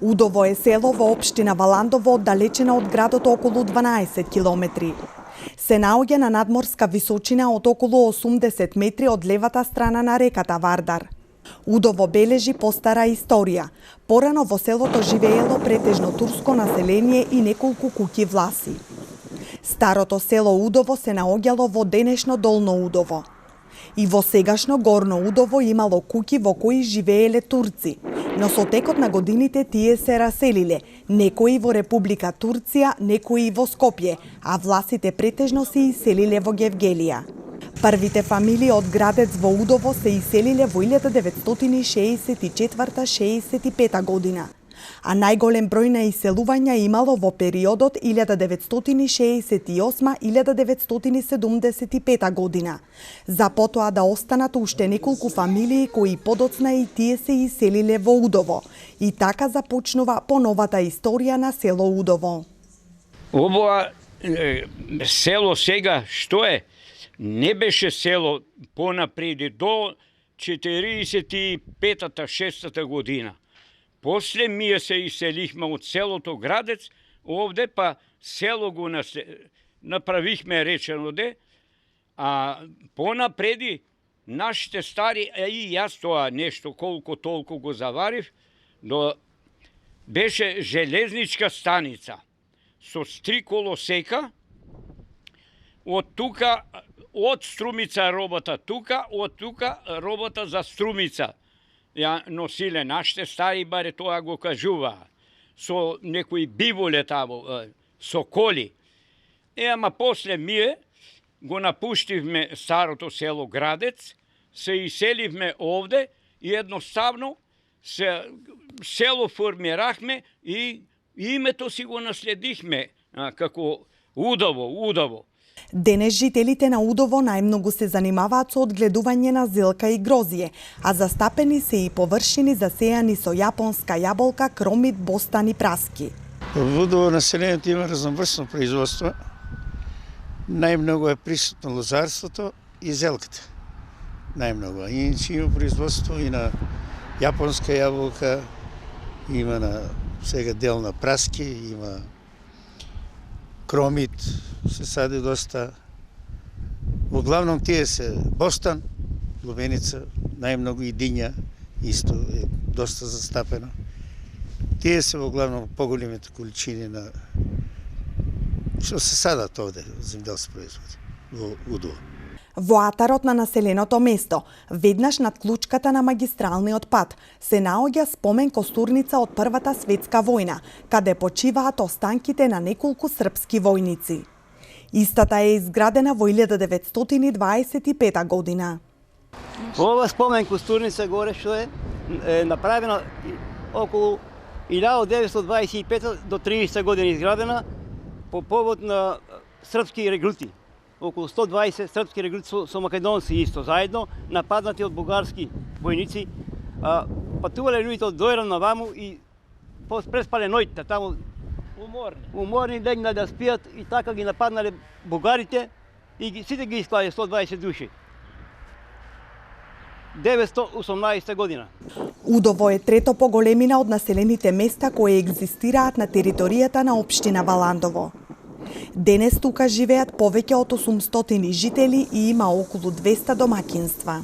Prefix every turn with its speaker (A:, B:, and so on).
A: Удово е село во општина Валандово, оддалечена од градот околу 12 километри. Се наоѓа на надморска височина од околу 80 метри од левата страна на реката Вардар. Удово бележи постара историја. Порано во селото живеело претежно турско население и неколку куќи власи. Старото село Удово се наоѓало во денешно Долно Удово. И во сегашно Горно Удово имало куќи во кои живееле турци, но со текот на годините тие се раселиле, некои во Република Турција, некои во Скопје, а власите претежно се иселиле во Гевгелија. Првите фамилии од градец во Удово се иселиле во 1964-65 година, а најголем број на иселувања имало во периодот 1968-1975 година, за потоа да останат уште неколку фамилии кои подоцна и тие се иселиле во Удово. И така започнува поновата историја на село Удово.
B: Ова село сега што е? Не беше село понапреди до 45-6 година. После ние се иселихме од селото Градец, овде па село го направихме речено де, а понапреди нашите стари, и јас тоа нешто колку толку го заварив, беше железничка станица со 3 колосека, од тука, од Струмица робата тука, од тука робата за Струмица. Ја носиле нашите стари, баре тоа го кажуваа, со некои биволе тамо, со коли. Ама после ние го напуштивме старото село Градец, се иселивме овде и едноставно село формирахме и името си го наследихме како Удово.
A: Денес жителите на Удово најмногу се занимаваат со одгледување на зелка и грозје, а застапени се и површини засејани со јапонска јаболка, кромит, бостан и праски.
C: Во Удово населението има разноврсно производство. Најмногу е присутно лозарството и зелката. Најмногу. Иначе има производство и на јапонска јаболка, има на сега дел на праски, има кромит, се сади доста. Углавном тие се бостан, лубеница, најмногу и диња, исто е доста застапено. Тие се во главном поголемите количини на што се садат овде земјделски производи во Удово.
A: Во атарот на населеното место, веднаш над клучката на магистралниот пат, се наоѓа спомен костурница од Првата светска војна, каде почиваат останките на неколку српски војници. Истата е изградена во 1925 година.
D: Ова спомен костурница горе што е направена околу 1925 до 30 година изградена по повод на српски регрути. Околу 120 српски регрути со македонци исто заедно, нападнати од бугарски војници. Патувале луѓето од Дојран на ваму и преспале ноќта таму. Уморни легнале да спијат и така ги нападнале бугарите и сите ги исклале 120 души. 918 година.
A: Удово е трето по големина од населените места кои екзистираат на територијата на општина Валандово. Денес тука живеат повеќе од 800 жители и има околу 200 домаќинства.